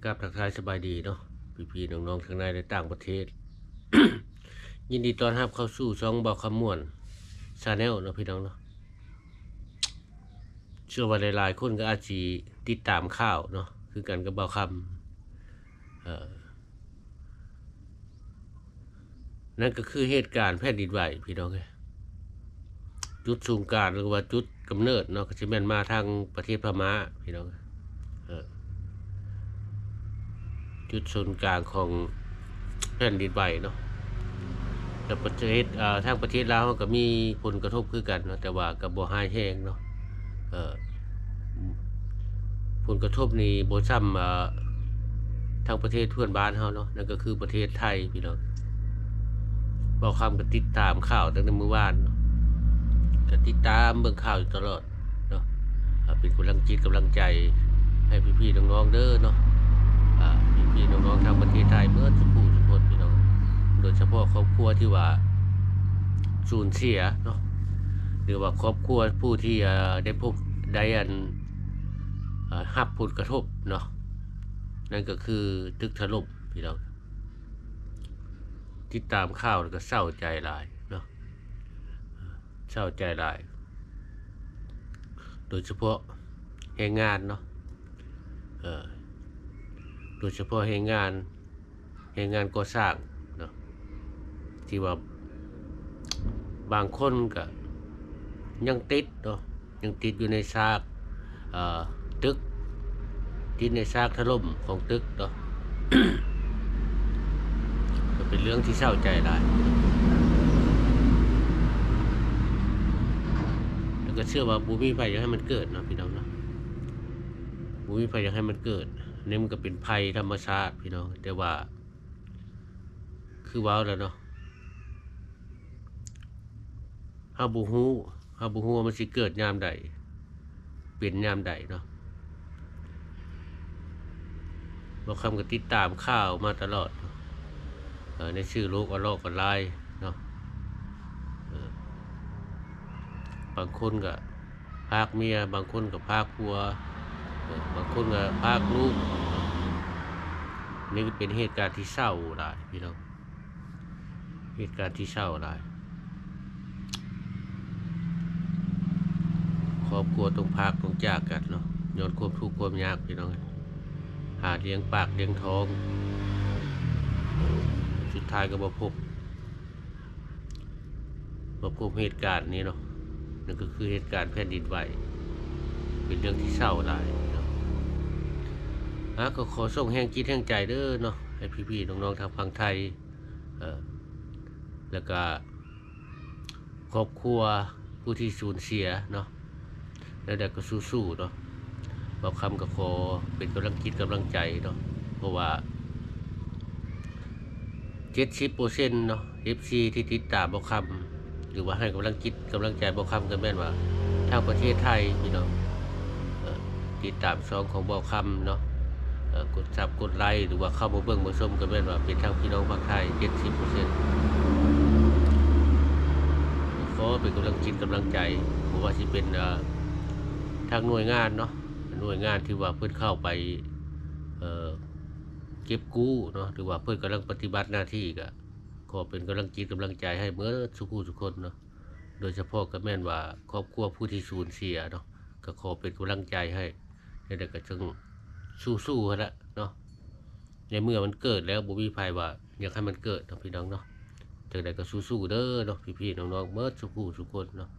กับทักทายสบายดีเนาะพี่ๆน้องๆทั้งในและต่างประเทศ ยินดีต้อนรับเข้าสู่ช่องเบาคำม่วนชาแนลเนาะพี่น้องเนาะเชื่อว่าหลายๆคนก็อาจสิติดตามข่าวเนาะคือกันกับเบาคำนั่นก็คือเหตุการณ์แผ่นดินไหวพี่น้องจุดศูนย์กลางหรือว่าจุดกำเนิดเนาะก็สิแม่นมาทางประเทศพม่าพี่น้องจุดศูนย์กลางของแผ่นดินไหวเนาะแต่ประเทศทางประเทศลาวก็มีผลกระทบคือกันเนาะแต่ว่าก็บ่ร้ายแรงเนาะผลกระทบนี้บ่ซ้ำทางประเทศเพื่อนบ้านเฮาเนาะนั่นก็คือประเทศไทยพี่น้องเว้าคำก็ติดตามข่าวตั้งแต่มื้อวานเนาะก็ติดตามเบิ่งข่าวอยู่ตลอดเนาะเป็นกำลังใจให้พี่ๆน้องๆเด้อเนาะพี่ๆน้องๆทางประเทศไทยเบิดทุกผู้ทุกคนพี่น้องโดยเฉพาะครอบครัวที่ว่าสูญเสียเนาะหรือว่าครอบครัวผู้ที่ได้รับผลกระทบเนาะนั่นก็คือตึกถล่มพี่น้องติดตามข่าวแล้วก็เศร้าใจหลายเนาะเศร้าใจหลายโดยเฉพาะแรงงานเนาะโดยเฉพาะแรงงานก่อสร้างเนาะที่ว่าบางคนก็ยังติดเนาะยังติดอยู่ในซากตึกติดในซากถล่มของตึกเนาะ ก็เป็นเรื่องที่เศร้าใจหลายแล้วก็เชื่อว่าบ่มีไผอยากให้มันเกิดเนาะพี่น้องเนาะบ่มีไผอยากให้มันเกิดนี่มันก็เป็นภัยธรรมชาติพี่น้องแต่ว่าคือว้าแล้วเนาะเฮาบ่ฮู้ว่ามันสิเกิดยามใดเป็นยามใดเนาะบ่คำก็ติดตามข่าวมาตลอดในชื่อโลกออนไลน์เนาะบางคนก็พากเมียบางคนก็พากผัวบางคนก็พากลูกนี่เป็นเหตุการณ์ที่เศร้าหลายพี่น้องเหตุการณ์ที่เศร้าหลายครอบครัวต้องพากต้องจากกันเนาะย้อนความทุกข์ความยากพี่น้องหาเลี้ยงปากเลี้ยงท้องสุดท้ายก็มาพบเหตุการณ์นี้เนาะนั่นก็คือเหตุการณ์แผ่นดินไหวเป็นเรื่องที่เศร้าหลายเนาะก็ขอส่งแห่งจิตแห่งใจเด้อเนาะให้พี่ๆน้องๆทางฝั่งไทยแล้วก็ครอบครัวผู้ที่สูญเสียเนาะแล้วก็สู้ๆเนาะบอกคำก็ขอเป็นกำลังใจเนาะเพราะว่า70%เนาะ FC ที่ติดตามบอกคำหรือว่าให้กำลังใจบอกคำกันแม่นว่าทางประเทศไทยพี่น้องติดตามช่องของบอกคำเนาะกดซับกดไลค์หรือว่าเข้ามาเบิ่งมาชมกันแม่นว่าเป็นทางพี่น้องภาคไทย 70%ขอเป็นกำลังใจเพราะว่าสิเป็นทางหน่วยงานเนาะหน่วยงานที่ว่าเพิ่นเข้าไปเก็บกู้เนาะหรือว่าเพิ่นกำลังปฏิบัติหน้าที่ก็ขอเป็นกำลังใจให้เมื่อทุกคนเนาะโดยเฉพาะก็แม่นว่าครอบครัวผู้ที่สูญเสียเนาะก็ขอเป็นกำลังใจให้แล้วก็จึงสู้ๆละเนาะในเมื่อมันเกิดแล้วบ่มีภัยว่าอยากให้มันเกิดเนาะพี่น้องเนาะจังได๋ก็สู้ๆเด้อเนาะพี่ๆน้องๆเมื่อทุกคนเนาะ